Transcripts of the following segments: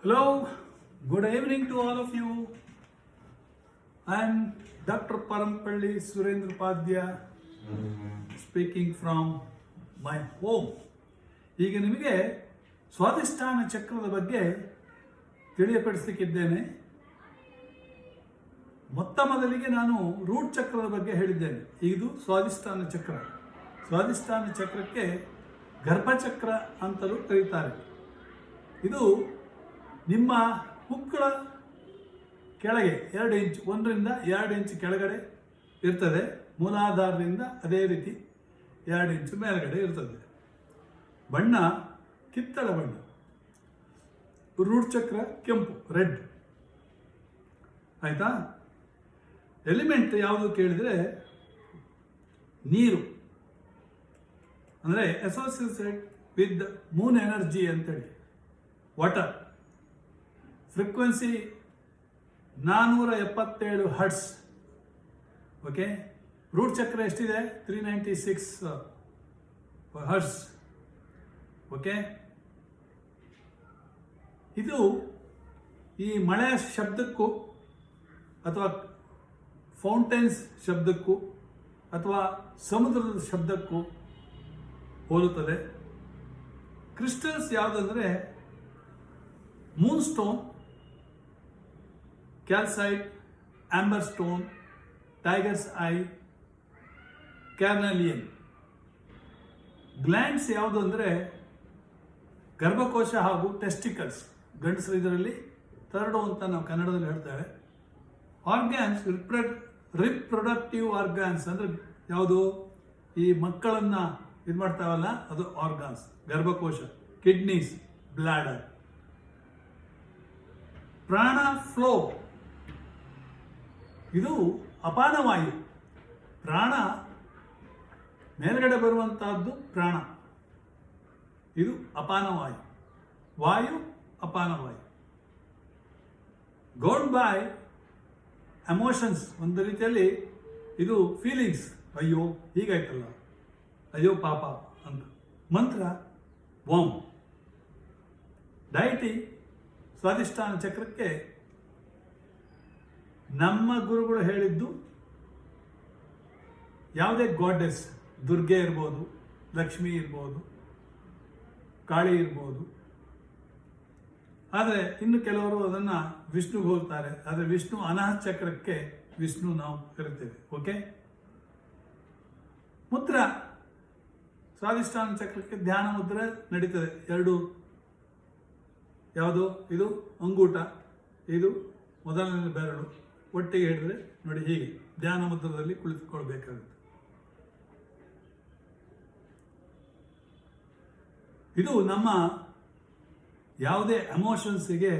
Hello, good evening to all of you. I am Dr. Parampalli Surendra Padya speaking from my home. ಈಗ ನಿಮಗೆ ಸ್ವಾಧಿಷ್ಠಾನ ಚಕ್ರದ ಬಗ್ಗೆ ತಿಳಿಯಪಡಿಸಲಿಕ್ಕಿದ್ದೇನೆ. ಮೊದಲಿಗೆ ನಾನು ರೂಟ್ ಚಕ್ರದ ಬಗ್ಗೆ ಹೇಳಿದ್ದೇನೆ. ಇದು ಸ್ವಾಧಿಷ್ಠಾನ ಚಕ್ರ. ಸ್ವಾಧಿಷ್ಠಾನ ಚಕ್ರಕ್ಕೆ ಗರ್ಭಚಕ್ರ ಅಂತಲೂ ಕರೀತಾರೆ. ಇದು ನಿಮ್ಮ ಹುಕ್ಕಳ ಕೆಳಗೆ 2 ಇಂಚ್ 1 ರಿಂದ 2 ಇಂಚ್ ಕೆಳಗಡೆ ಇರ್ತದೆ. ಮೂಲಾಧಾರದಿಂದ ಅದೇ ರೀತಿ 2 ಇಂಚ್ ಮೇಲ್ಗಡೆ ಇರ್ತದೆ. ಬಣ್ಣ ಕಿತ್ತಳೆ ಬಣ್ಣ. ರೂಟ್ ಚಕ್ರ ಕೆಂಪು, ರೆಡ್. ಆಯ್ತಾ? ಎಲಿಮೆಂಟ್ ಯಾವುದು ಕೇಳಿದರೆ ನೀರು, ಅಂದರೆ ಅಸೋಸಿಯೇಟೆಡ್ ವಿತ್ ಮೂನ್ ಎನರ್ಜಿ ಅಂತೇಳಿ. Water frequency 477 hertz. Okay, root chakra ಎಷ್ಟಿದೆ? 396 ಹರ್ಟ್ಸ್. ಓಕೆ, ಇದು ಈ ಮಳೆಯ ಶಬ್ದಕ್ಕೂ ಅಥವಾ ಫೌಂಟೇನ್ಸ್ ಶಬ್ದಕ್ಕೂ ಅಥವಾ ಸಮುದ್ರದ ಶಬ್ದಕ್ಕೂ ಹೋಲುತ್ತದೆ. ಕ್ರಿಸ್ಟಲ್ಸ್ ಯಾವುದಂದರೆ moonstone, calcite, amber stone, tiger's eye, carnelian. Glands ಯಾವುದು ಅಂದರೆ ಗರ್ಭಕೋಶ ಹಾಗೂ ಟೆಸ್ಟಿಕಲ್ಸ್. ಗಂಡಸರು ಇದರಲ್ಲಿ ಥರ್ಡು ಅಂತ ನಾವು ಕನ್ನಡದಲ್ಲಿ ಹೇಳ್ತೇವೆ. ಆರ್ಗ್ಯಾನ್ಸ್, ರಿಪ್ರೊಡಕ್ಟಿವ್ ಆರ್ಗ್ಯಾನ್ಸ್ ಅಂದರೆ ಯಾವುದು? ಈ ಮಕ್ಕಳನ್ನು ಇದು ಮಾಡ್ತಾವಲ್ಲ, ಅದು ಆರ್ಗಾನ್ಸ್. ಗರ್ಭಕೋಶ, kidneys, bladder. ಪ್ರಾಣ ಫ್ಲೋ, ಇದು ಅಪಾನವಾಯು. ಪ್ರಾಣ ಮೇಲ್ಗಡೆ ಬರುವಂತಹದ್ದು ಪ್ರಾಣ. ಇದು ಅಪಾನವಾಯು. ವಾಯು ಅಪಾನವಾಯು. ಗೌಡ್ ಬೈ ಎಮೋಷನ್ಸ್, ಒಂದು ರೀತಿಯಲ್ಲಿ ಇದು ಫೀಲಿಂಗ್ಸ್. ಅಯ್ಯೋ ಹೀಗಾಯ್ತಲ್ಲ, ಅಯ್ಯೋ ಪಾಪ ಅಂತ. ಮಂತ್ರ ಓಂ. ಡೈಟಿ ಸ್ವಾಧಿಷ್ಠಾನ ಚಕ್ರಕ್ಕೆ ನಮ್ಮ ಗುರುಗಳು ಹೇಳಿದ್ದು ಯಾವುದೇ ಗಾಡೆಸ್, ದುರ್ಗೆ ಇರ್ಬೋದು, ಲಕ್ಷ್ಮಿ ಇರ್ಬೋದು, ಕಾಳಿ ಇರ್ಬೋದು. ಆದರೆ ಇನ್ನು ಕೆಲವರು ಅದನ್ನು ವಿಷ್ಣುಗೆ ಹೋಗ್ತಾರೆ. ಆದರೆ ವಿಷ್ಣು ಅನಾಹತ ಚಕ್ರಕ್ಕೆ ವಿಷ್ಣು ನಾವು ಕರಿತೇವೆ. ಓಕೆ, ಮುದ್ರ ಸ್ವಾಧಿಷ್ಠಾನ ಚಕ್ರಕ್ಕೆ ಧ್ಯಾನ ಮುದ್ರೆ ನಡೀತದೆ. 2 ಯಾವುದು? ಇದು ಅಂಗೂಟ, ಇದು ಮೊದಲನೇ ಬೆರಳು ಒಟ್ಟಿಗೆ ಹಿಡಿದ್ರೆ ನೋಡಿ, ಹೀಗೆ ಧ್ಯಾನ ಮುದ್ರದಲ್ಲಿ ಕುಳಿತುಕೊಳ್ಬೇಕಾಗುತ್ತೆ. ಇದು ನಮ್ಮ ಯಾವುದೇ ಎಮೋಷನ್ಸಿಗೆ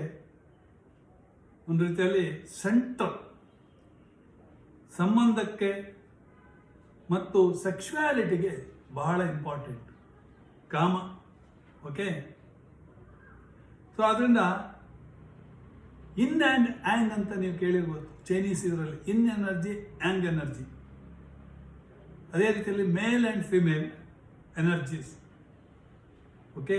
ಒಂದು ರೀತಿಯಲ್ಲಿ ಸೆಂಟರ್, ಸಂಬಂಧಕ್ಕೆ ಮತ್ತು ಸೆಕ್ಸುಯಾಲಿಟಿಗೆ ಬಹಳ ಇಂಪಾರ್ಟೆಂಟ್. ಕಾಮ. ಓಕೆ, ಸೊ ಅದರಿಂದ ಇನ್ ಆ್ಯಂಡ್ ಆ್ಯಂಗ್ ಅಂತ ನೀವು ಕೇಳಿರ್ಬೋದು. ಚೈನೀಸ್ ಇದರಲ್ಲಿ ಇನ್ ಎನರ್ಜಿ, ಆ್ಯಂಗ್ ಎನರ್ಜಿ. ಅದೇ ರೀತಿಯಲ್ಲಿ male and female energies. Okay,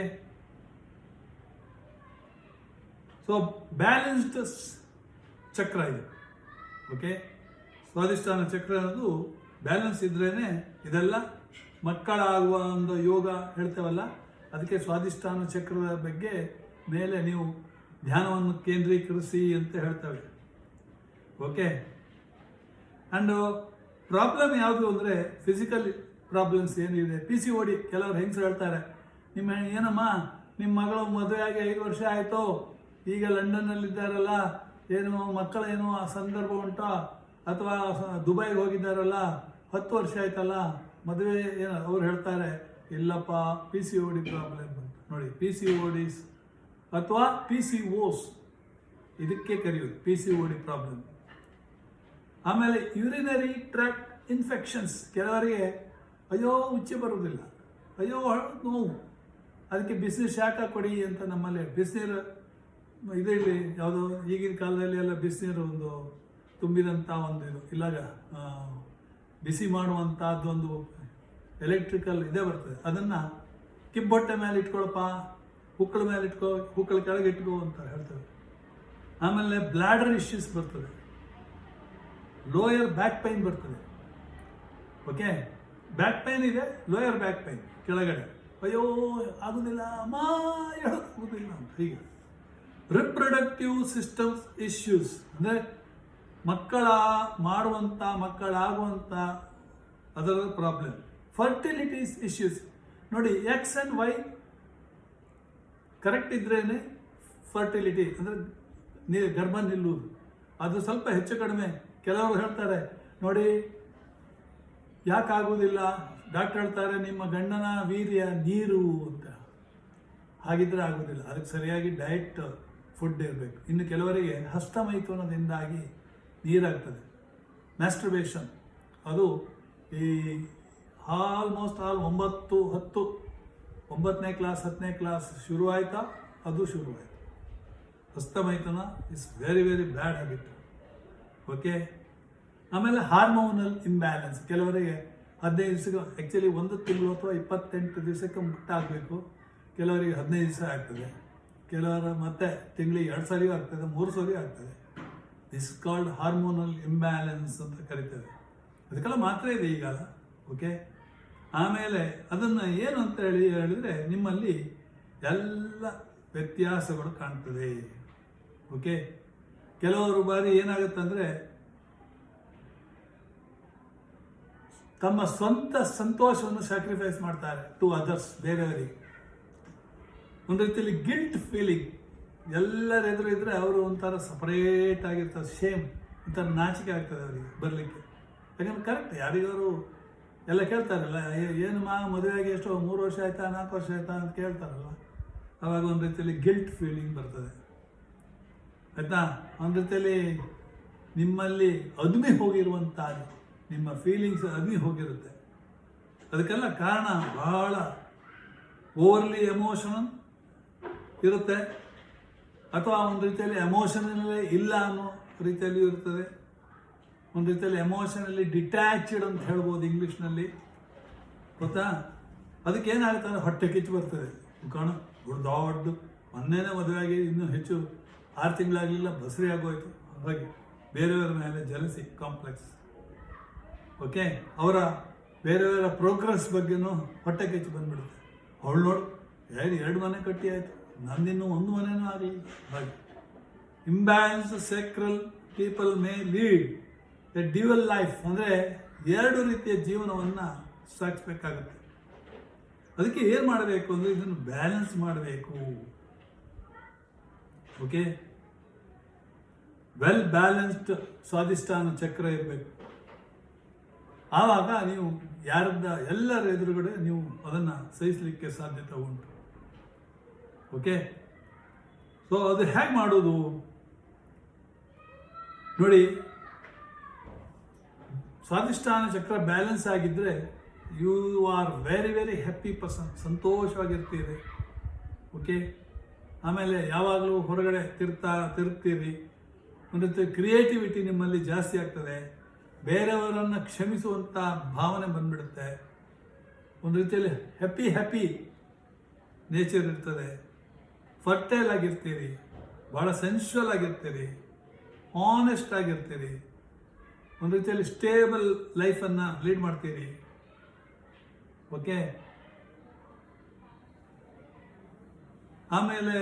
so balanced chakra ಇದು. ಓಕೆ, ಸ್ವಾಧಿಷ್ಠಾನ ಚಕ್ರ ಅನ್ನೋದು ಬ್ಯಾಲೆನ್ಸ್ ಇದ್ರೇನೆ ಇದೆಲ್ಲ ಮಕ್ಕಳಾಗುವ ಒಂದು ಯೋಗ ಹೇಳ್ತೇವಲ್ಲ, ಅದಕ್ಕೆ ಸ್ವಾಧಿಷ್ಠಾನ ಚಕ್ರದ ಬಗ್ಗೆ ಮೇಲೆ ನೀವು ಧ್ಯಾನವನ್ನು ಕೇಂದ್ರೀಕರಿಸಿ ಅಂತ ಹೇಳ್ತೇವೆ. ಓಕೆ, ಆ್ಯಂಡ್ ಪ್ರಾಬ್ಲಮ್ ಯಾವುದು ಅಂದರೆ ಫಿಸಿಕಲ್ ಪ್ರಾಬ್ಲಮ್ಸ್ ಏನಿದೆ. PCOD. ಕೆಲವರು ಹೆಂಗಸರು ಹೇಳ್ತಾರೆ, ಏನಮ್ಮ ನಿಮ್ಮ ಮಗಳು ಮದುವೆಯಾಗಿ 5 ವರ್ಷ ಆಯಿತು, ಈಗ ಲಂಡನ್ನಲ್ಲಿದ್ದಾರಲ್ಲ, ಏನು ಮಕ್ಕಳೇನೋ ಆ ಸಂದರ್ಭ ಉಂಟಾ, ಅಥವಾ ದುಬೈಗೆ ಹೋಗಿದ್ದಾರಲ್ಲ, 10 ವರ್ಷ ಆಯ್ತಲ್ಲ ಮದುವೆ ಏನು? ಅವ್ರು ಹೇಳ್ತಾರೆ, ಇಲ್ಲಪ್ಪ PCOD ಪ್ರಾಬ್ಲಮ್ ಅಂತ. ನೋಡಿ, PCODs ಅಥವಾ PCOS ಇದಕ್ಕೆ ಕರೆಯೋದು PCOD ಪ್ರಾಬ್ಲಮ್. ಆಮೇಲೆ ಯೂರಿನರಿ ಟ್ರ್ಯಾಕ್ಟ್ ಇನ್ಫೆಕ್ಷನ್ಸ್. ಕೆಲವರಿಗೆ ಅಯ್ಯೋ ಉಚ್ಚೆ ಬರುವುದಿಲ್ಲ, ಅಯ್ಯೋ ನೋವು, ಅದಕ್ಕೆ ಬಿಸಿನೀರು ಶಾಖ ಕೊಡಿ ಅಂತ ನಮ್ಮಲ್ಲಿ ಬಿಸಿನೀರು ಇದರಲ್ಲಿ ಯಾವುದೋ ಈಗಿನ ಕಾಲದಲ್ಲಿ ಎಲ್ಲ ಬಿಸಿನೀರು ಒಂದು ತುಂಬಿದಂಥ ಒಂದು ಇದು ಇಲ್ಲಾಗ ಬಿಸಿ ಮಾಡುವಂಥದ್ದೊಂದು ಎಲೆಕ್ಟ್ರಿಕಲ್ ಇದೇ ಬರ್ತದೆ. ಅದನ್ನು ಕಿಬ್ಬೊಟ್ಟೆ ಮೇಲೆ ಇಟ್ಕೊಳಪ್ಪ, ಹುಕ್ಕಳ ಮೇಲೆ ಇಟ್ಕೋ, ಹುಕ್ಕಳ ಕೆಳಗೆ ಇಟ್ಕೋ ಅಂತ ಹೇಳ್ತೇವೆ. ಆಮೇಲೆ ಬ್ಲಾಡರ್ ಇಶ್ಯೂಸ್ ಬರ್ತದೆ, ಲೋಯರ್ ಬ್ಯಾಕ್ ಪೈನ್ ಬರ್ತದೆ. ಓಕೆ, ಬ್ಯಾಕ್ ಪೈನ್ ಇದೆ, ಲೋಯರ್ ಬ್ಯಾಕ್ ಪೈನ್ ಕೆಳಗಡೆ, ಅಯ್ಯೋ ಆಗೋದಿಲ್ಲ ಅಮ್ಮ, ಹೇಳೋದಿಲ್ಲ ಅಂತ. ಹೀಗೆ ರಿಪ್ರೊಡಕ್ಟಿವ್ ಸಿಸ್ಟಮ್ಸ್ ಇಶ್ಯೂಸ್ ಅಂದರೆ ಮಕ್ಕಳಾಗುವಂಥ ಅದರ ಪ್ರಾಬ್ಲಮ್. ಫರ್ಟಿಲಿಟೀಸ್ ಇಶ್ಯೂಸ್ ನೋಡಿ, ಎಕ್ಸ್ ಆ್ಯಂಡ್ ವೈ ಕರೆಕ್ಟ್ ಇದ್ರೇನೆ ಫರ್ಟಿಲಿಟಿ ಅಂದರೆ ಗರ್ಭ ನಿಲ್ಲುವುದು. ಅದು ಸ್ವಲ್ಪ ಹೆಚ್ಚು ಕಡಿಮೆ, ಕೆಲವರು ಹೇಳ್ತಾರೆ ನೋಡಿ ಯಾಕಾಗುವುದಿಲ್ಲ, ಡಾಕ್ಟರ್ ಹೇಳ್ತಾರೆ ನಿಮ್ಮ ಗಂಡನ ವೀರ್ಯ ನೀರು ಅಂತ. ಹಾಗಿದ್ರೆ ಆಗೋದಿಲ್ಲ, ಅದಕ್ಕೆ ಸರಿಯಾಗಿ ಡಯಟ್ ಫುಡ್ ಇರಬೇಕು. ಇನ್ನು ಕೆಲವರಿಗೆ ಹಸ್ತಮೈಥುನದಿಂದಾಗಿ ನೀರಾಗ್ತದೆ, ಮ್ಯಾಸ್ಟರ್ಬೇಷನ್. ಅದು ಈ ಆಲ್ಮೋಸ್ಟ್ 9ನೇ ಕ್ಲಾಸ್ 10ನೇ ಕ್ಲಾಸ್ ಶುರುವಾಯ್ತಾ, ಅದು ಶುರುವಾಯಿತು. ಹಸ್ತಮೈಥುನ is very very bad habit. Okay, ಆಮೇಲೆ ಹಾರ್ಮೋನಲ್ ಇಂಬ್ಯಾಲೆನ್ಸ್. ಕೆಲವರಿಗೆ 15 ದಿವಸಕ್ಕೆ, ಆ್ಯಕ್ಚುಲಿ 1 ತಿಂಗಳು ಅಥವಾ 28 ದಿವಸಕ್ಕೆ ಮುಟ್ಟಾಗಬೇಕು, ಕೆಲವರಿಗೆ 15 ದಿವಸ ಆಗ್ತದೆ, ಕೆಲವರ ಮತ್ತೆ ತಿಂಗಳಿಗೆ 2 ಸರಿಯೂ ಆಗ್ತದೆ, 3 ಸರಿಯೂ ಆಗ್ತದೆ. ದಿಸ್ ಕಾಲ್ಡ್ ಹಾರ್ಮೋನಲ್ ಇಂಬ್ಯಾಲೆನ್ಸ್ ಅಂತ ಕರಿತೇವೆ. ಅದಕ್ಕೆಲ್ಲ ಮಾತ್ರ ಇದೆ ಈಗ. ಓಕೆ, ಆಮೇಲೆ ಅದನ್ನು ಏನು ಅಂತ ಹೇಳಿದರೆ ನಿಮ್ಮಲ್ಲಿ ಎಲ್ಲ ವ್ಯತ್ಯಾಸಗಳು ಕಾಣ್ತದೆ. ಓಕೆ, ಕೆಲವರು ಬಾರಿ ಏನಾಗುತ್ತಂದರೆ ತಮ್ಮ ಸ್ವಂತ ಸಂತೋಷವನ್ನು ಸ್ಯಾಕ್ರಿಫೈಸ್ ಮಾಡ್ತಾರೆ ಟು ಅದರ್ಸ್, ಬೇರೆಯವರಿಗೆ. ಒಂದು ರೀತಿಯಲ್ಲಿ ಗಿಲ್ಟ್ ಫೀಲಿಂಗ್, ಎಲ್ಲರೆದುರು ಇದ್ದರೆ ಅವರು ಒಂಥರ ಸಪರೇಟ್ ಆಗಿರ್ತಾರೆ, ಶೇಮ್, ಒಂಥರ ನಾಚಿಕೆ ಆಗ್ತದೆ ಅವರಿಗೆ ಬರಲಿಕ್ಕೆ. ಯಾಕಂದ್ರೆ ಕರೆಕ್ಟ್, ಯಾರಿಗಾರು ಎಲ್ಲ ಕೇಳ್ತಾರಲ್ಲ, ಏನು ಮದುವೆಯಾಗಿ ಎಷ್ಟೋ 3 ವರ್ಷ ಆಯಿತಾ 4 ವರ್ಷ ಆಯಿತಾ ಅಂತ ಕೇಳ್ತಾರಲ್ಲ, ಆವಾಗ ಒಂದು ರೀತಿಯಲ್ಲಿ ಗಿಲ್ಟ್ ಫೀಲಿಂಗ್ ಬರ್ತದೆ. ಆಯಿತಾ, ಒಂದು ರೀತಿಯಲ್ಲಿ ನಿಮ್ಮಲ್ಲಿ ಅದುಮಿ ಹೋಗಿರುವಂಥ ನಿಮ್ಮ ಫೀಲಿಂಗ್ಸ್ ಅದುಮಿ ಹೋಗಿರುತ್ತೆ. ಅದಕ್ಕೆಲ್ಲ ಕಾರಣ ಬಹಳ ಓವರ್ಲಿ ಎಮೋಷನಲ್ ಇರುತ್ತೆ, ಅಥವಾ ಒಂದು ರೀತಿಯಲ್ಲಿ ಎಮೋಷನಲ್ಲೇ ಇಲ್ಲ ಅನ್ನೋ ರೀತಿಯಲ್ಲಿಯೂ ಇರ್ತದೆ. ಒಂದು ರೀತಿಯಲ್ಲಿ ಎಮೋಷನಲ್ಲಿ ಡಿಟ್ಯಾಚ್ಡ್ ಅಂತ ಹೇಳ್ಬೋದು ಇಂಗ್ಲೀಷ್ನಲ್ಲಿ, ಗೊತ್ತಾ. ಅದಕ್ಕೆ ಏನಾಗುತ್ತೆ ಅಂದರೆ ಹೊಟ್ಟೆ ಕಿಚ್ಚು ಬರ್ತದೆ. ಕಾರಣ ದೊಡ್ಡ ಮೊನ್ನೆನೇ ಮದುವೆಯಾಗಿ ಇನ್ನೂ ಹೆಚ್ಚು 6 ತಿಂಗಳಾಗಲಿಲ್ಲ, ಬಸರಿ ಆಗೋಯ್ತು. ಹಾಗಾಗಿ ಬೇರೆಯವರ ಮೇಲೆ ಜಲಸಿ ಕಾಂಪ್ಲೆಕ್ಸ್. ಓಕೆ, ಅವರ ಬೇರೆಯವರ ಪ್ರೋಗ್ರೆಸ್ ಬಗ್ಗೆನೂ ಹೊಟ್ಟೆ ಕಿಚ್ಚು ಬಂದ್ಬಿಡುತ್ತೆ. ಅವಳು ನೋಡು 2 ಮನೆ ಕಟ್ಟಿ ಆಯಿತು, ನಂದಿನ್ನೂ 1 ಮನೆನೂ ಆಗಲಿಲ್ಲ. ಹಾಗೆ imbalance sacral people may lead a dual life, ಅಂದರೆ 2 ರೀತಿಯ ಜೀವನವನ್ನು ಸಾಗಿಸ್ಬೇಕಾಗುತ್ತೆ. ಅದಕ್ಕೆ ಏನು ಮಾಡಬೇಕು ಅಂದರೆ ಇದನ್ನು ಬ್ಯಾಲೆನ್ಸ್ ಮಾಡಬೇಕು. ಓಕೆ, ವೆಲ್ ಬ್ಯಾಲೆನ್ಸ್ಡ್ ಸ್ವಾದಿಷ್ಟಾನ ಚಕ್ರ ಇರಬೇಕು. ಆವಾಗ ನೀವು ಎಲ್ಲರ ಎದುರುಗಡೆ ನೀವು ಅದನ್ನು ಸಹಿಸಲಿಕ್ಕೆ ಸಾಧ್ಯತೆ ಉಂಟು. ಓಕೆ, ಸೊ ಅದು ಹೇಗೆ ಮಾಡೋದು ನೋಡಿ. ಸ್ವಾದಿಷ್ಟಾನ ಚಕ್ರ ಬ್ಯಾಲೆನ್ಸ್ ಆಗಿದ್ದರೆ you are very very happy person, ಸಂತೋಷವಾಗಿರ್ತೀರಿ. ಓಕೆ, ಆಮೇಲೆ ಯಾವಾಗಲೂ ಹೊರಗಡೆ ತಿರುಗ್ತೀರಿ. ಒಂದು ರೀತಿ ಕ್ರಿಯೇಟಿವಿಟಿ ನಿಮ್ಮಲ್ಲಿ ಜಾಸ್ತಿ ಆಗ್ತದೆ, ಬೇರೆಯವರನ್ನು ಕ್ಷಮಿಸುವಂಥ ಭಾವನೆ ಬಂದ್ಬಿಡುತ್ತೆ. ಒಂದು ರೀತಿಯಲ್ಲಿ ಹ್ಯಾಪಿ ನೇಚರ್ ಇರ್ತದೆ, ಫರ್ಟೈಲ್ ಆಗಿರ್ತೀರಿ, ಭಾಳ ಸೆನ್ಶುವಲ್ ಆಗಿರ್ತೀರಿ, ಆನೆಸ್ಟ್ ಆಗಿರ್ತೀರಿ, ಒಂದು ರೀತಿಯಲ್ಲಿ ಸ್ಟೇಬಲ್ ಲೈಫನ್ನು ಲೀಡ್ ಮಾಡ್ತೀರಿ. ಓಕೆ, ಆಮೇಲೆ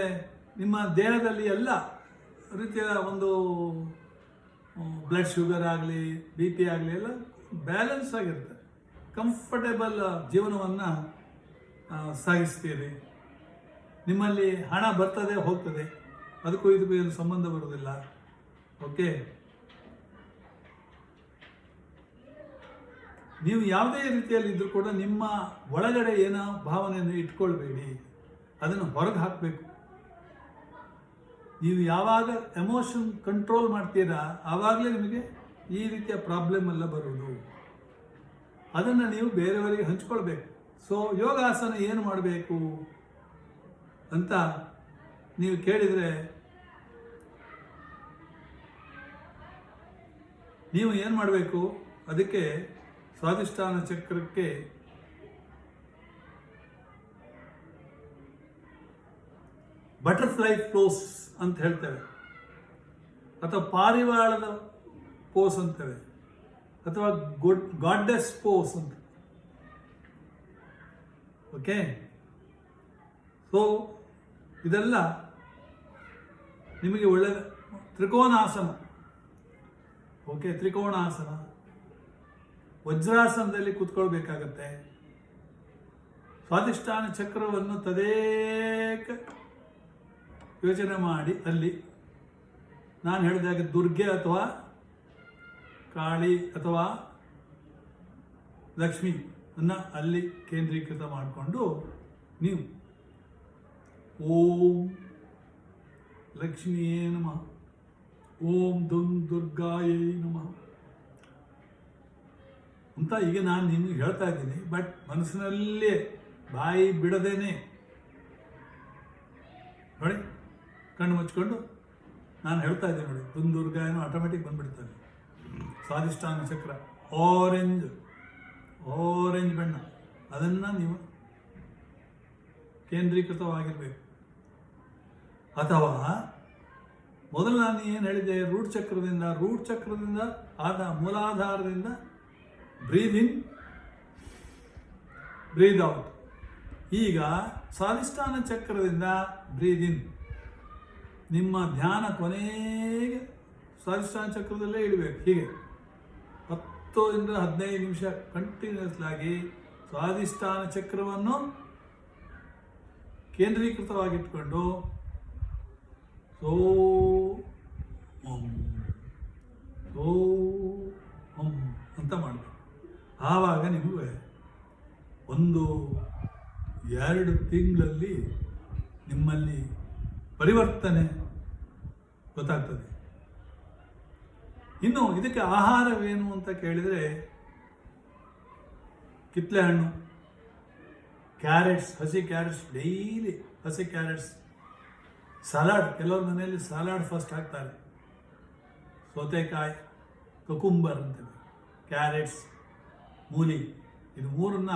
ನಿಮ್ಮ ದೇಹದಲ್ಲಿ ಎಲ್ಲ ರೀತಿಯ ಒಂದು ಬ್ಲಡ್ ಶುಗರ್ ಆಗಲಿ BP ಆಗಲಿ ಎಲ್ಲ ಬ್ಯಾಲೆನ್ಸ್ ಆಗಿರುತ್ತೆ. ಕಂಫರ್ಟೇಬಲ್ ಜೀವನವನ್ನು ಸಾಗಿಸ್ತೀರಿ. ನಿಮ್ಮಲ್ಲಿ ಹಣ ಬರ್ತದೆ ಹೋಗ್ತದೆ, ಅದಕ್ಕೂ ಇದಕ್ಕೂ ಏನು ಸಂಬಂಧ ಬರೋದಿಲ್ಲ. ಓಕೆ, ನೀವು ಯಾವುದೇ ರೀತಿಯಲ್ಲಿ ಇದ್ರೂ ಕೂಡ ನಿಮ್ಮ ಒಳಗಡೆ ಏನೋ ಭಾವನೆಯನ್ನು ಇಟ್ಕೊಳ್ಬೇಡಿ, ಅದನ್ನು ಹೊರಗೆ ಹಾಕಬೇಕು. ನೀವು ಯಾವಾಗ ಎಮೋಷನ್ ಕಂಟ್ರೋಲ್ ಮಾಡ್ತೀರಾ ಆವಾಗಲೇ ನಿಮಗೆ ಈ ರೀತಿಯ ಪ್ರಾಬ್ಲಮ್ ಎಲ್ಲ ಬರೋದು. ಅದನ್ನು ನೀವು ಬೇರೆಯವರಿಗೆ ಹಂಚ್ಕೊಳ್ಬೇಕು. ಸೊ ಯೋಗಾಸನ ಏನು ಮಾಡಬೇಕು ಅಂತ ನೀವು ಕೇಳಿದರೆ, ನೀವು ಏನು ಮಾಡಬೇಕು, ಅದಕ್ಕೆ ಸ್ವಾದಿಷ್ಟಾನ ಚಕ್ರಕ್ಕೆ ಬಟರ್ಫ್ಲೈ ಪೋಸ್ ಅಂತ ಹೇಳ್ತೇವೆ, ಅಥವಾ ಪಾರಿವಾಳದ ಪೋಸ್ ಅಂತೇವೆ, ಅಥವಾ ಗಾಡ್ಡೆಸ್ ಪೋಸ್ ಅಂತ. ಓಕೆ, ಸೊ ಇದೆಲ್ಲ ನಿಮಗೆ ಒಳ್ಳೆಯ ತ್ರಿಕೋನಾಸನ. ಓಕೆ, ತ್ರಿಕೋಣಾಸನ, ವಜ್ರಾಸನದಲ್ಲಿ ಕೂತ್ಕೊಳ್ಬೇಕಾಗತ್ತೆ. ಸ್ವಾಧಿಷ್ಠಾನ ಚಕ್ರವನ್ನು ತದೇಕ ಯೋಚನೆ ಮಾಡಿ ಅಲ್ಲಿ ನಾನು ಹೇಳಿದಾಗ ದುರ್ಗೆ ಅಥವಾ ಕಾಳಿ ಅಥವಾ ಲಕ್ಷ್ಮಿ ಅನ್ನ ಅಲ್ಲಿ ಕೇಂದ್ರೀಕೃತ ಮಾಡಿಕೊಂಡು ನೀವು ಓಂ ಲಕ್ಷ್ಮಿಯೇ ನಮಃ, ಓಂ ದುರ್ಗಾಯೇ ನಮಃ ಅಂತ ಈಗ ನಾನು ನಿಮಗೆ ಹೇಳ್ತಾ ಇದ್ದೀನಿ. ಬಟ್ ಮನಸ್ಸಿನಲ್ಲೇ ಬಾಯಿ ಬಿಡದೇನೆ ನೋಡಿ, ಕಣ್ಣು ಮುಚ್ಕೊಂಡು ನಾನು ಹೇಳ್ತಾ ಇದ್ದೀನಿ ನೋಡಿ, ದುರ್ಗಾಯನು ಆಟೋಮೆಟಿಕ್ ಬಂದ್ಬಿಡ್ತಾರೆ. ಸ್ವಾಧಿಷ್ಠಾನ ಚಕ್ರ ಆರೆಂಜ್ ಬಣ್ಣ, ಅದನ್ನು ನೀವು ಕೇಂದ್ರೀಕೃತವಾಗಿರಬೇಕು. ಅಥವಾ ಮೊದಲು ನಾನು ಏನು ಹೇಳಿದ್ದೆ, ರೂಟ್ ಚಕ್ರದಿಂದ ಮೂಲಾಧಾರದಿಂದ ಬ್ರೀದ್ ಇನ್ ಬ್ರೀದ್ ಔಟ್. ಈಗ ಸ್ವಾಧಿಷ್ಠಾನ ಚಕ್ರದಿಂದ ಬ್ರೀದ್ ಇನ್, ನಿಮ್ಮ ಧ್ಯಾನ ಕೊನೆಗೆ ಸ್ವಾಧಿಷ್ಠಾನ ಚಕ್ರದಲ್ಲೇ ಇಡಬೇಕು. ಹೀಗೆ 10 ಇಂದ 15 ನಿಮಿಷ ಕಂಟಿನ್ಯೂಸ್ ಆಗಿ ಸ್ವಾಧಿಷ್ಠಾನ ಚಕ್ರವನ್ನು ಕೇಂದ್ರೀಕೃತವಾಗಿಟ್ಕೊಂಡು ಸೋ ಅಂತ ಮಾಡಬೇಕು. ಆವಾಗ ನಿಮಗೆ 1-2 ತಿಂಗಳಲ್ಲಿ ನಿಮ್ಮಲ್ಲಿ ಪರಿವರ್ತನೆ ಗೊತ್ತಾಗ್ತದೆ. ಇನ್ನು ಇದಕ್ಕೆ ಆಹಾರವೇನು ಅಂತ ಕೇಳಿದರೆ, ಕಿತ್ತಳೆ ಹಣ್ಣು, ಕ್ಯಾರೆಟ್ಸ್, ಹಸಿ ಕ್ಯಾರೆಟ್ಸ್, ಡೈಲಿ ಹಸಿ ಕ್ಯಾರೆಟ್ಸ್, ಸಲಾಡ್, ಕೆಲವ್ರ ಮನೆಯಲ್ಲಿ ಸಲಾಡ್ ಫಸ್ಟ್ ಹಾಕ್ತಾರೆ, ಸೌತೆಕಾಯಿ, ಕುಕುಂಬರ್ ಅಂತೇವೆ, ಕ್ಯಾರೆಟ್ಸ್, ಮೂಲಿ, ಇದು ಮೂರನ್ನ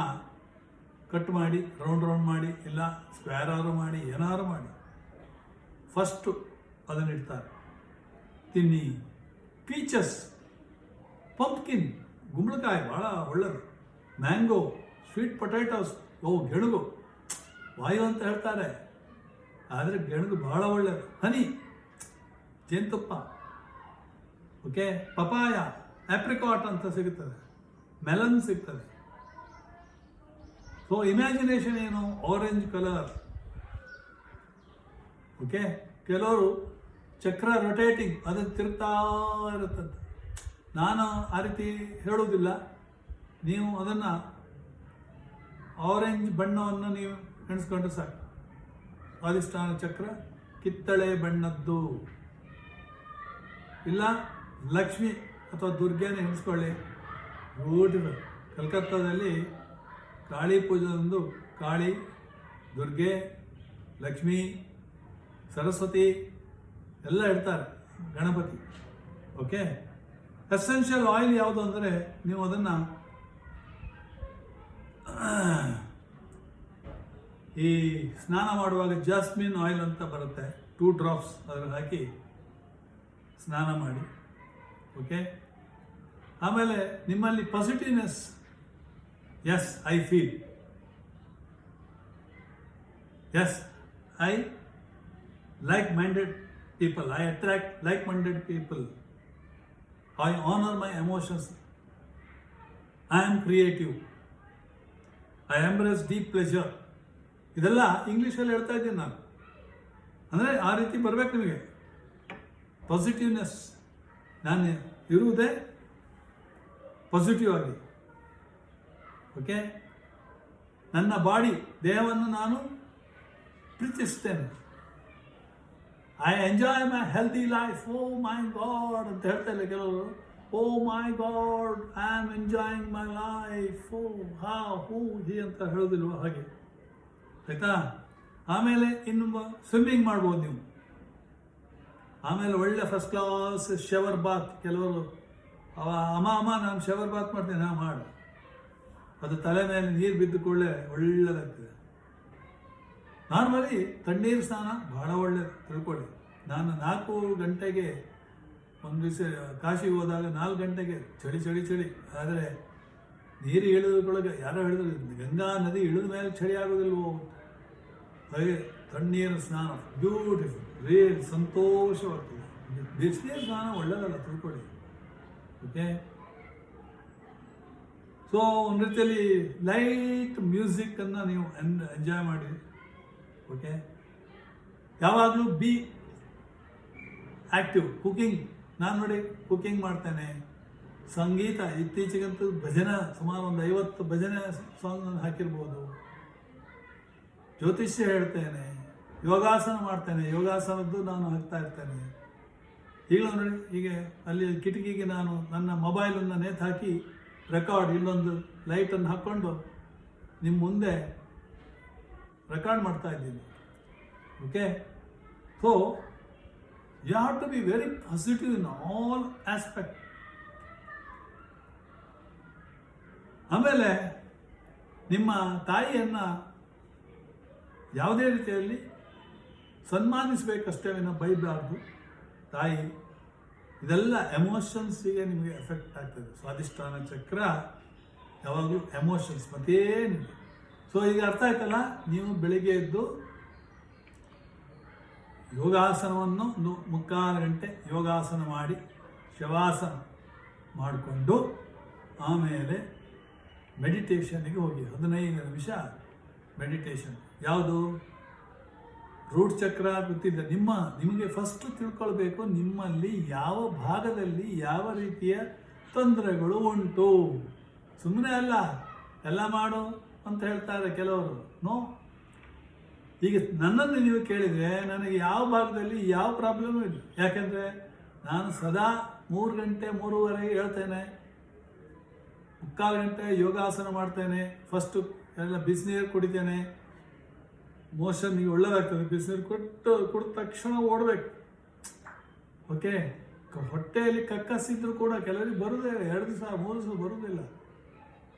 ಕಟ್ ಮಾಡಿ ರೌಂಡ್ ಮಾಡಿ, ಇಲ್ಲ ಸ್ಕ್ವೇರ್ ಆರು ಮಾಡಿ, ಏನಾರು ಮಾಡಿ ಫಸ್ಟು ಅದನ್ನು ಇಡ್ತಾರೆ, ತಿನ್ನಿ. ಪೀಚಸ್, ಪಂಪ್ಕಿನ್, ಗುಂಬಳಕಾಯಿ ಭಾಳ ಒಳ್ಳೆಯದು, ಮ್ಯಾಂಗೋ, ಸ್ವೀಟ್ ಪೊಟ್ಯಾಟೋಸ್, ಗೆಣುಗು, ವಾಯು ಅಂತ ಹೇಳ್ತಾರೆ, ಆದರೆ ಗೆಣುಗು ಭಾಳ ಒಳ್ಳೆಯದು. ಹನಿ, ಜೇನುತುಪ್ಪ, ಓಕೆ, ಪಪಾಯ, ಆಪ್ರಿಕಾಟ್ ಅಂತ ಸಿಗುತ್ತದೆ, ಮೆಲನ್ ಸಿಗ್ತದೆ. ಸೊ ಇಮ್ಯಾಜಿನೇಷನ್ ಏನು, ಆರೆಂಜ್ ಕಲರ್. ಓಕೆ, ಕೆಲವರು ಚಕ್ರ ರೊಟೇಟಿಂಗ್, ಅದು ತಿರುಗ್ತಾ ಇರುತ್ತಂತೆ. ನಾನು ಆ ರೀತಿ ಹೇಳುವುದಿಲ್ಲ, ನೀವು ಅದನ್ನು ಆರೆಂಜ್ ಬಣ್ಣವನ್ನು ನೀವು ಎಣಿಸ್ಕೊಂಡ್ರೆ ಸಾಕು. ಸ್ವಾಧಿಷ್ಠಾನ ಚಕ್ರ ಕಿತ್ತಳೆ ಬಣ್ಣದ್ದು, ಇಲ್ಲ ಲಕ್ಷ್ಮಿ ಅಥವಾ ದುರ್ಗೆನ ಎಣಿಸ್ಕೊಳ್ಳಿ. ಬ್ಯೂಟಿಫುಲ್. ಕಲ್ಕತ್ತಾದಲ್ಲಿ ಕಾಳಿ ಪೂಜೆಯೊಂದು ಕಾಳಿ, ದುರ್ಗೆ, ಲಕ್ಷ್ಮಿ, ಸರಸ್ವತಿ ಎಲ್ಲ ಇಡ್ತಾರೆ, ಗಣಪತಿ. ಓಕೆ, ಎಸೆನ್ಷಿಯಲ್ ಆಯಿಲ್ ಯಾವುದು ಅಂದರೆ, ನೀವು ಅದನ್ನು ಈ ಸ್ನಾನ ಮಾಡುವಾಗ ಜಾಸ್ಮಿನ್ ಆಯಿಲ್ ಅಂತ ಬರುತ್ತೆ, 2 drops ಅದರಲ್ಲಿ ಹಾಕಿ ಸ್ನಾನ ಮಾಡಿ. ಓಕೆ, ಆಮೇಲೆ ನಿಮ್ಮಲ್ಲಿ positiveness, as I feel, as I like-minded people, I attract like-minded people, I honor my emotions, I am creative, I embrace deep pleasure. ಇದೆಲ್ಲ ಇಂಗ್ಲೀಷಲ್ಲಿ ಹೇಳ್ತಾ ಇದ್ದೀನಿ ನಾನು. ಅಂದರೆ ಆ ರೀತಿ ಬರಬೇಕು ನಿಮಗೆ ಪಾಸಿಟಿವ್ನೆಸ್. ನಾನು ಇರುವುದೇ ಪಾಸಿಟಿವ್ ಆಗಿ. ಓಕೆ, ನನ್ನ ಬಾಡಿ, ದೇಹವನ್ನು ನಾನು ಪ್ರೀತಿಸ್ತೇನೆ. I enjoy my healthy life. Oh my god ಅಂತ ಹೇಳ್ತಾ ಇಲ್ಲ ಕೆಲವರು. Oh my god, I am enjoying my life. ಓ ಹಾ ಹೂ ಹಿ ಅಂತ ಹೇಳೋದಿಲ್ವ, ಹಾಗೆ ಆಯಿತಾ. ಆಮೇಲೆ ಇನ್ನು ಸ್ವಿಮ್ಮಿಂಗ್ ಮಾಡ್ಬೋದು ನೀವು. ಆಮೇಲೆ ಒಳ್ಳೆ ಫಸ್ಟ್ ಕ್ಲಾಸ್ ಶವರ್ ಬಾತ್. ಕೆಲವರು ಅಮ್ಮ ನಾನು ಶವರ್ ಬಾತ್ ಮಾಡ್ತೀನಿ, ನಾ ಮಾಡು. ಅದು ತಲೆ ಮೇಲೆ ನೀರು ಬಿದ್ದು ಕೂಡಲೇ ಒಳ್ಳೆದಾಗ್ತದೆ. ನಾರ್ಮಲಿ ತಣ್ಣೀರು ಸ್ನಾನ ಬಹಳ ಒಳ್ಳೆಯದು, ತಿಳ್ಕೊಳ್ಳಿ. ನಾನು 4 ಗಂಟೆಗೆ ಒಂದು ದಿವಸ ಕಾಶಿಗೆ ಹೋದಾಗ 4 ಗಂಟೆಗೆ ಚಳಿ. ಆದರೆ ನೀರು ಇಳಿದ್ರೊಳಗೆ ಯಾರೋ ಹೇಳಿದ್ರು ಗಂಗಾ ನದಿ ಇಳಿದ ಮೇಲೆ ಚಳಿ ಆಗೋದಿಲ್ವೋ. ಹಾಗೆ ತಣ್ಣೀರು ಸ್ನಾನ ಬ್ಯೂಟಿಫುಲ್, ರಿಯಲ್ ಸಂತೋಷವಾಗ್ತದೆ. ಬಿಸಿನೀರು ಸ್ನಾನ ಒಳ್ಳೆಯದಲ್ಲ, ತಿಳ್ಕೊಳ್ಳಿ. ಓಕೆ, ಸೊ ಒಂದು ರೀತಿಯಲ್ಲಿ ಲೈಟ್ ಮ್ಯೂಸಿಕ್ಕನ್ನು ನೀವು ಎಂಜಾಯ್ ಮಾಡಿ. ಓಕೆ, ಯಾವಾಗಲೂ ಬಿ ಆ್ಯಕ್ಟಿವ್. ಕುಕಿಂಗ್, ನಾನು ನೋಡಿ ಕುಕಿಂಗ್ ಮಾಡ್ತೇನೆ. ಸಂಗೀತ, ಇತ್ತೀಚೆಗಂತೂ ಭಜನೆ ಸುಮಾರು ಒಂದು 50 ಭಜನೆ ಸಾಂಗ್ ಹಾಕಿರ್ಬೋದು. ಜ್ಯೋತಿಷ್ಯ ಹೇಳ್ತೇನೆ, ಯೋಗಾಸನ ಮಾಡ್ತೇನೆ, ಯೋಗಾಸನದ್ದು ನಾನು ಹಾಕ್ತಾ ಇರ್ತೇನೆ. ಈಗಲೂ ನೋಡಿ, ಹೀಗೆ ಅಲ್ಲಿ ಕಿಟಕಿಗೆ ನಾನು ನನ್ನ ಮೊಬೈಲನ್ನು ನೇತು ಹಾಕಿ ರೆಕಾರ್ಡ್, ಇಲ್ಲೊಂದು ಲೈಟನ್ನು ಹಾಕ್ಕೊಂಡು ನಿಮ್ಮ ಮುಂದೆ ರೆಕಾರ್ಡ್ ಮಾಡ್ತಾ ಇದ್ದೀನಿ. Okay, so you have to be very positive in all aspect. ಆಮೇಲೆ ನಿಮ್ಮ ತಾಯಿಯನ್ನು ಯಾವುದೇ ರೀತಿಯಲ್ಲಿ ಸನ್ಮಾನಿಸಬೇಕಷ್ಟೇ ವಿನ ಬೈಬಾರ್ದು. ತಾಯಿ, ಇದೆಲ್ಲ ಎಮೋಷನ್ಸಿಗೆ ನಿಮಗೆ ಎಫೆಕ್ಟ್ ಆಗ್ತದೆ. ಸ್ವಾಧಿಷ್ಠಾನ ಚಕ್ರ ಯಾವಾಗಲೂ ಎಮೋಷನ್ಸ್, ಮತ್ತೇನಿಲ್ಲ. ಸೊ ಈಗ ಅರ್ಥ ಆಯ್ತಲ್ಲ, ನೀವು ಬೆಳಿಗ್ಗೆ ಎದ್ದು ಯೋಗಾಸನವನ್ನು 3/4 ಗಂಟೆ ಯೋಗಾಸನ ಮಾಡಿ ಶವಾಸನ ಮಾಡಿಕೊಂಡು ಆಮೇಲೆ ಮೆಡಿಟೇಷನ್ನಿಗೆ ಹೋಗಿ 15 ನಿಮಿಷ ಮೆಡಿಟೇಷನ್. ಯಾವುದು? ರೂಟ್ ಚಕ್ರ ಗೊತ್ತಿದೆ. ನಿಮಗೆ ಫಸ್ಟ್ ತಿಳ್ಕೊಳ್ಬೇಕು, ನಿಮ್ಮಲ್ಲಿ ಯಾವ ಭಾಗದಲ್ಲಿ ಯಾವ ರೀತಿಯ ತೊಂದರೆಗಳು ಉಂಟು. ಸುಮ್ಮನೆ ಅಲ್ಲ ಎಲ್ಲ ಮಾಡು ಅಂತ ಹೇಳ್ತಾರೆ ಕೆಲವರು. ನೋ, ಈಗ ನನ್ನನ್ನು ನೀವು ಕೇಳಿದರೆ ನನಗೆ ಯಾವ ಭಾಗದಲ್ಲಿ ಯಾವ ಪ್ರಾಬ್ಲಮೂ ಇಲ್ಲ. ಯಾಕೆಂದರೆ ನಾನು ಸದಾ 3 ಗಂಟೆ 3:30 ಹೇಳ್ತೇನೆ, 3/4 ಗಂಟೆ ಯೋಗಾಸನ ಮಾಡ್ತೇನೆ. ಫಸ್ಟು ಎಲ್ಲ ಬಿಸಿನೀರು ಕುಡಿತೇನೆ. ಮೋಷನ್ನಿಗೆ ಒಳ್ಳೆಯದಾಗ್ತದೆ. ಬಿಸಿನೀರು ಕುಡಿದ ತಕ್ಷಣ ಓಡಬೇಕು. ಓಕೆ, ಹೊಟ್ಟೆಯಲ್ಲಿ ಕಕ್ಕಸಿದ್ರು ಕೂಡ ಕೆಲವರಿಗೆ ಬರೋದೇ 2 ದಿವಸ 3 ದಿವಸ ಬರೋದಿಲ್ಲ.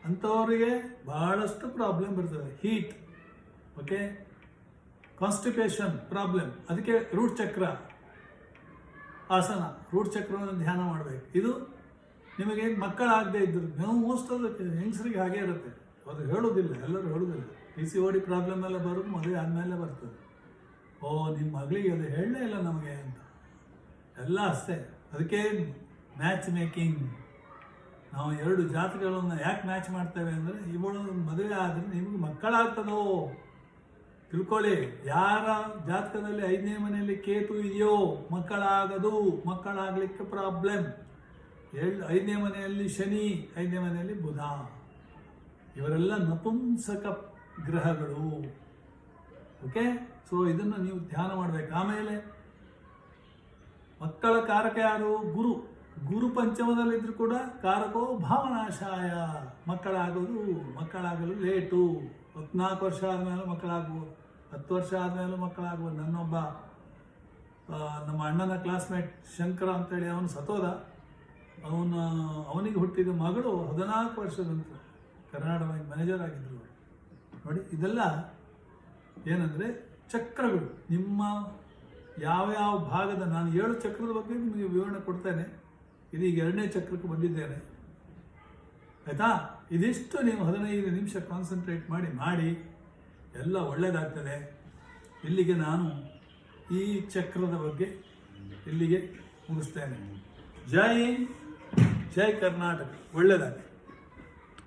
ಅಂಥವರಿಗೆ ಬಹಳಷ್ಟು ಪ್ರಾಬ್ಲಮ್ ಬರ್ತದೆ. Heat, okay, constipation problem. ಅದಕ್ಕೆ ರೂಟ್ ಚಕ್ರ ಆಸನ, ರೂಟ್ ಚಕ್ರವನ್ನು ಧ್ಯಾನ ಮಾಡಬೇಕು. ಇದು ನಿಮಗೆ ಮಕ್ಕಳಾಗದೇ ಇದ್ದರು ಮೋಸ್ಟ್ ಆಫ್ ಹೆಂಗಸರಿಗೆ ಹಾಗೇ ಇರುತ್ತೆ. ಅದು ಹೇಳೋದಿಲ್ಲ, ಎಲ್ಲರೂ ಹೇಳೋದಿಲ್ಲ. PCOD ಪ್ರಾಬ್ಲಮ್ ಎಲ್ಲ ಬರೋದು ಮದುವೆ ಆದಮೇಲೆ ಬರ್ತದೆ. ಓ, ನಿಮ್ಮ ಮಗಳಿಗೆ ಅದು ಹೇಳಲೇ ಇಲ್ಲ ನಮಗೆ ಅಂತ ಎಲ್ಲ ಅಷ್ಟೇ. ಅದಕ್ಕೆ ಮ್ಯಾಚ್ ಮೇಕಿಂಗ್. ನಾವು 2 ಜಾತಕಗಳನ್ನು ಯಾಕೆ ಮ್ಯಾಚ್ ಮಾಡ್ತೇವೆ ಅಂದರೆ, ಇವಳು ಮದುವೆ ಆದರೆ ನಿಮಗೆ ಮಕ್ಕಳಾಗ್ತದೋ ತಿಳ್ಕೊಳ್ಳಿ. ಯಾರ ಜಾತಕದಲ್ಲಿ 5ನೇ ಮನೆಯಲ್ಲಿ ಕೇತು ಇದೆಯೋ ಮಕ್ಕಳಾಗದು, ಮಕ್ಕಳಾಗಲಿಕ್ಕೆ ಪ್ರಾಬ್ಲಮ್. 5ನೇ ಮನೆಯಲ್ಲಿ ಶನಿ, 5ನೇ ಮನೆಯಲ್ಲಿ ಬುಧ, ಇವರೆಲ್ಲ ನಪುಂಸಕ ಗ್ರಹಗಳು. ಓಕೆ, ಸೊ ಇದನ್ನು ನೀವು ಧ್ಯಾನ ಮಾಡಬೇಕು. ಆಮೇಲೆ ಮಕ್ಕಳ ಕಾರಕ ಯಾರು? ಗುರು. ಗುರು ಪಂಚಮದಲ್ಲಿದ್ದರೂ ಕೂಡ ಕಾರಕೋ ಭಾವನಾಶಾಯ. ಮಕ್ಕಳಾಗಲು ಲೇಟು. 14 ವರ್ಷ ಆದಮೇಲೆ ಮಕ್ಕಳಾಗ್ಬೋದು, 10 ವರ್ಷ ಆದಮೇಲೆ ಮಕ್ಕಳಾಗ್ಬೋದು. ನಮ್ಮ ಅಣ್ಣನ ಕ್ಲಾಸ್ಮೇಟ್ ಶಂಕರ ಅಂತೇಳಿ ಅವನು ಸತೋದ. ಅವನಿಗೆ ಹುಟ್ಟಿದ ಮಗಳು 14 ವರ್ಷದಂತ ಕರ್ನಾಟಕ ಬ್ಯಾಂಕ್ ಮ್ಯಾನೇಜರ್ ಆಗಿದ್ದರು. ನೋಡಿ, ಇದೆಲ್ಲ ಏನಂದರೆ ಚಕ್ರಗಳು. ನಿಮ್ಮ ಯಾವ್ಯಾವ ಭಾಗದ, ನಾನು 7 ಚಕ್ರದ ಬಗ್ಗೆ ನಿಮಗೆ ವಿವರಣೆ ಕೊಡ್ತೇನೆ. ಇದೀಗ 2ನೇ ಚಕ್ರಕ್ಕೆ ಬಂದಿದ್ದೇನೆ, ಆಯಿತಾ? ಇದಿಷ್ಟು ನೀವು 15 ನಿಮಿಷ ಕಾನ್ಸಂಟ್ರೇಟ್ ಮಾಡಿ ಎಲ್ಲ ಒಳ್ಳೆಯದಾಗ್ತದೆ. ಇಲ್ಲಿಗೆ ನಾನು ಈ ಚಕ್ರದ ಬಗ್ಗೆ ಇಲ್ಲಿಗೆ ಮುಗಿಸ್ತೇನೆ. ಜೈ ಹಿಂದ್, ಜೈ ಕರ್ನಾಟಕ. ಒಳ್ಳೆಯದಾಗಲಿ.